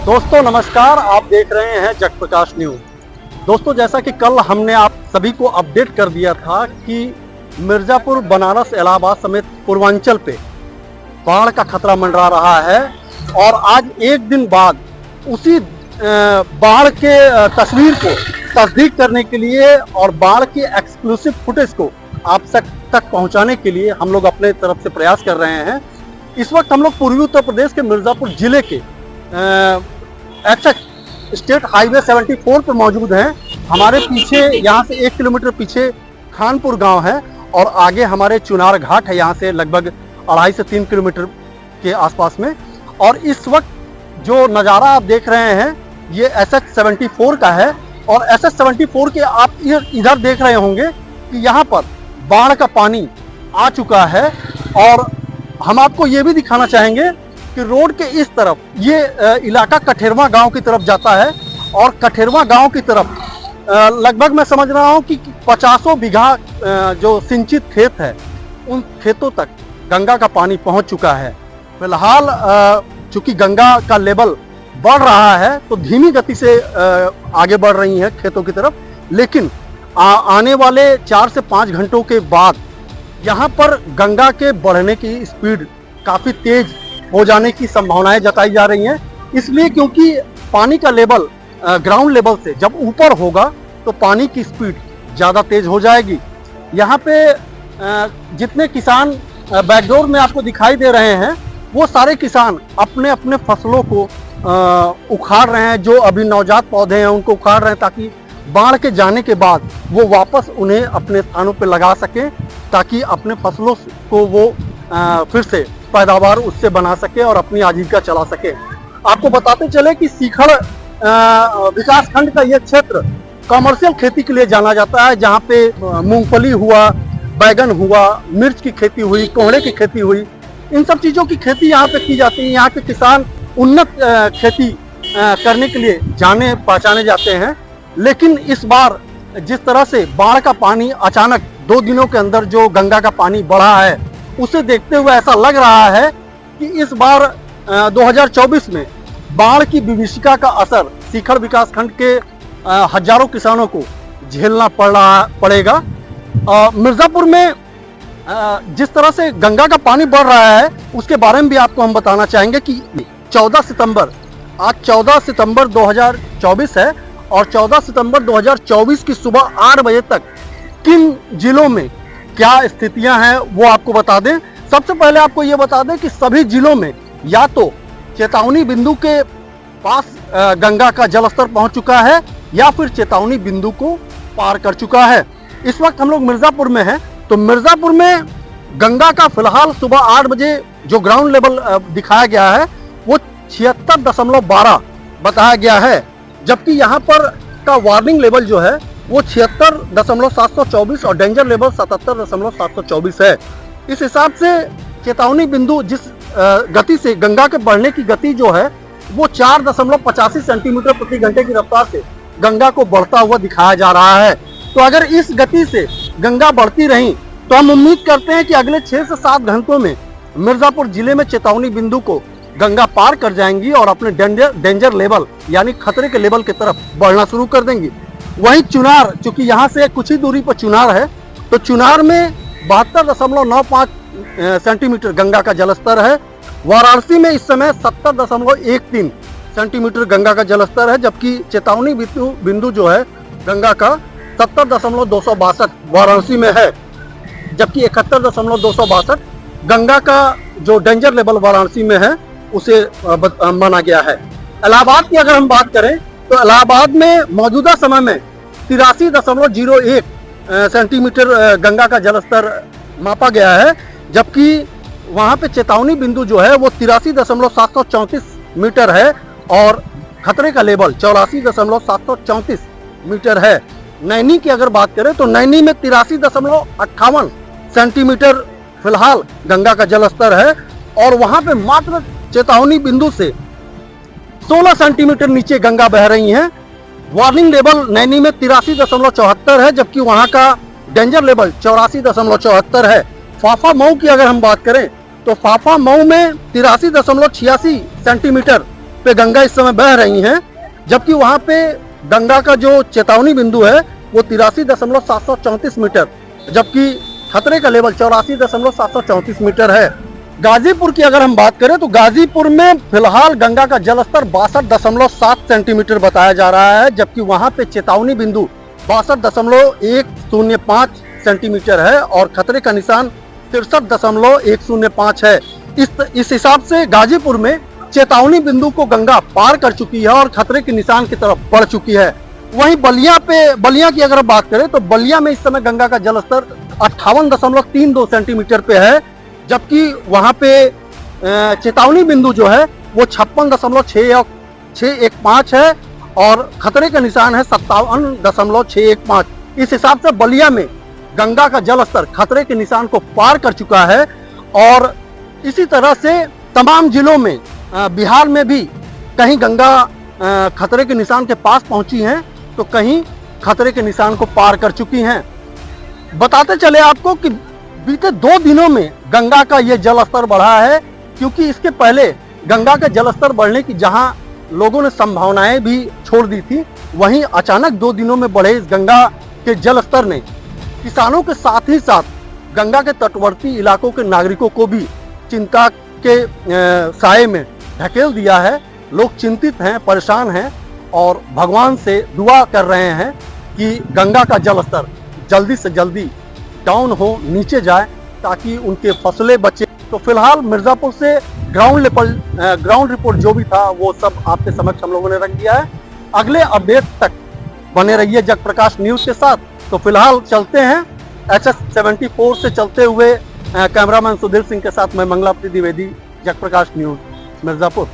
दोस्तों नमस्कार, आप देख रहे हैं जग प्रकाश न्यूज। दोस्तों जैसा कि कल हमने आप सभी को अपडेट कर दिया था कि मिर्जापुर, बनारस, इलाहाबाद समेत पूर्वांचल पे बाढ़ का खतरा मंडरा रहा है और आज एक दिन बाद उसी बाढ़ के तस्वीर को तस्दीक करने के लिए और बाढ़ की एक्सक्लूसिव फुटेज को आप तक पहुंचाने के लिए हम लोग अपने तरफ से प्रयास कर रहे हैं। इस वक्त हम लोग पूर्वी उत्तर प्रदेश के मिर्जापुर जिले के स्टेट हाईवे 74 पर मौजूद हैं। हमारे पीछे यहाँ से 1 किलोमीटर पीछे खानपुर गांव है और आगे हमारे चुनार घाट है, यहाँ से लगभग 2.5 से 3 किलोमीटर के आसपास में। और इस वक्त जो नज़ारा आप देख रहे हैं ये SH 74 का है और SH 74 के आप इधर देख रहे होंगे कि यहाँ पर बाढ़ का पानी आ चुका है। और हम आपको ये भी दिखाना चाहेंगे कि रोड के इस तरफ ये इलाका कठेरवा गांव की तरफ जाता है और कठेरवा गांव की तरफ लगभग मैं समझ रहा हूं कि 50 बीघा जो सिंचित खेत है उन खेतों तक गंगा का पानी पहुंच चुका है। फिलहाल चूंकि गंगा का लेवल बढ़ रहा है तो धीमी गति से आगे बढ़ रही है खेतों की तरफ, लेकिन आने वाले 4 से 5 घंटों के बाद यहाँ पर गंगा के बढ़ने की स्पीड काफ़ी तेज हो जाने की संभावनाएं जताई जा रही हैं। इसलिए क्योंकि पानी का लेवल ग्राउंड लेवल से जब ऊपर होगा तो पानी की स्पीड ज़्यादा तेज हो जाएगी। यहाँ पे जितने किसान बैकडोर में आपको दिखाई दे रहे हैं वो सारे किसान अपने अपने फसलों को उखाड़ रहे हैं। जो अभी नवजात पौधे हैं उनको उखाड़ रहे हैं ताकि बाढ़ के जाने के बाद वो वापस उन्हें अपने स्थानों पर लगा सकें, ताकि अपने फसलों को वो फिर से पैदावार उससे बना सके और अपनी आजीविका चला सके। आपको बताते चले कि सीखड़ विकास खंड का यह क्षेत्र कमर्शियल खेती के लिए जाना जाता है, जहाँ पे मूंगफली हुआ, बैगन हुआ, मिर्च की खेती हुई, कोहड़े की खेती हुई, इन सब चीज़ों की खेती यहाँ पे की जाती है। यहाँ के किसान उन्नत खेती करने के लिए जाने पहचाने जाते हैं। लेकिन इस बार जिस तरह से बाढ़ का पानी अचानक 2 दिनों के अंदर जो गंगा का पानी बढ़ा है उसे देखते हुए ऐसा लग रहा है कि इस बार 2024 में बाढ़ की विभीषिका का असर सीखड़ विकास खंड के हजारों किसानों को झेलना पड़ेगा। मिर्जापुर में जिस तरह से गंगा का पानी बढ़ रहा है उसके बारे में भी आपको हम बताना चाहेंगे कि 14 सितंबर, आज 14 सितंबर 2024 है और 14 सितंबर 2024 की सुबह 8 बजे तक किन जिलों में क्या स्थितियां हैं वो आपको बता दें। सबसे पहले आपको ये बता दें कि सभी जिलों में या तो चेतावनी बिंदु के पास गंगा का जलस्तर पहुंच चुका है या फिर चेतावनी बिंदु को पार कर चुका है। इस वक्त हम लोग मिर्जापुर में हैं, तो मिर्जापुर में गंगा का फिलहाल सुबह 8 बजे जो ग्राउंड लेवल दिखाया गया है वो 76.12 बताया गया है, जबकि यहाँ पर का वार्निंग लेवल जो है वो 76.724 और डेंजर लेवल 77.724 है। इस हिसाब से चेतावनी बिंदु जिस गति से गंगा के बढ़ने की गति जो है वो 4.85 सेंटीमीटर प्रति घंटे की रफ्तार से गंगा को बढ़ता हुआ दिखाया जा रहा है। तो अगर इस गति से गंगा बढ़ती रही तो हम उम्मीद करते हैं कि अगले 6 से 7 घंटों में मिर्जापुर जिले में चेतावनी बिंदु को गंगा पार कर जाएंगी और अपने डेंजर लेवल यानी खतरे के लेवल की तरफ बढ़ना शुरू कर देंगी। वहीं चुनार, चूंकि यहाँ से कुछ ही दूरी पर चुनार है, तो चुनार में 72.95 सेंटीमीटर गंगा का जलस्तर है। वाराणसी में इस समय 70.13 सेंटीमीटर गंगा का जलस्तर है, जबकि चेतावनी बिंदु जो है गंगा का 70.262 वाराणसी में है, जबकि 71.262 गंगा का जो डेंजर लेवल वाराणसी में है उसे माना गया है। इलाहाबाद की अगर हम बात करें तो इलाहाबाद में मौजूदा समय में 83.01 सेंटीमीटर गंगा का जलस्तर मापा गया है, जबकि वहां पे चेतावनी बिंदु जो है वो 83.734 मीटर है और खतरे का लेवल 84.734 मीटर है। नैनी की अगर बात करें तो नैनी में 83.58 सेंटीमीटर फिलहाल गंगा का जलस्तर है और वहां पे मात्र चेतावनी बिंदु से 16 सेंटीमीटर नीचे गंगा बह रही है। वार्निंग लेवल नैनी में 83.74 है, जबकि वहां का डेंजर लेवल 84.74 है। फाफा मऊ की अगर हम बात करें तो फाफा मऊ में 83.86 सेंटीमीटर पे गंगा इस समय बह रही हैं, जबकि वहां पे गंगा का जो चेतावनी बिंदु है वो 83.734 मीटर, जबकि खतरे का लेवल 84.734 मीटर है। गाजीपुर की अगर हम बात करें तो गाजीपुर में फिलहाल गंगा का जलस्तर 62.7 सेंटीमीटर बताया जा रहा है, जबकि वहां पे चेतावनी बिंदु 62.105 सेंटीमीटर है और खतरे का निशान 63.105 है। इस हिसाब से गाजीपुर में चेतावनी बिंदु को गंगा पार कर चुकी है और खतरे के निशान की तरफ बढ़ चुकी है। वहीं बलिया की अगर बात करें तो बलिया में इस समय गंगा का जलस्तर 58.32 सेंटीमीटर पे है, जबकि वहां पे चेतावनी बिंदु जो है वो 56.615 है और खतरे का निशान है 57.615। इस हिसाब से बलिया में गंगा का जलस्तर खतरे के निशान को पार कर चुका है। और इसी तरह से तमाम जिलों में बिहार में भी कहीं गंगा खतरे के निशान के पास पहुंची हैं तो कहीं खतरे के निशान को पार कर चुकी हैं। बताते चले आपको कि बीते 2 दिनों में गंगा का ये जलस्तर बढ़ा है, क्योंकि इसके पहले गंगा का जलस्तर बढ़ने की जहां लोगों ने संभावनाएं भी छोड़ दी थी, वहीं अचानक 2 दिनों में बढ़े इस गंगा के जलस्तर ने किसानों के साथ ही साथ गंगा के तटवर्ती इलाकों के नागरिकों को भी चिंता के साए में ढकेल दिया है। लोग चिंतित हैं, परेशान हैं और भगवान से दुआ कर रहे हैं कि गंगा का जलस्तर जल्दी से जल्दी डाउन हो, नीचे जाए, ताकि उनके फसलें बचे। तो फिलहाल मिर्जापुर से ग्राउंड रिपोर्ट जो भी था वो सब आपके समक्ष हम लोगों ने रख दिया है। अगले अपडेट तक बने रहिए जगप्रकाश न्यूज के साथ। तो फिलहाल चलते हैं HS-74 से चलते हुए कैमरामैन सुधीर सिंह के साथ मैं मंगलापति द्विवेदी, जगप्रकाश न्यूज, मिर्जापुर।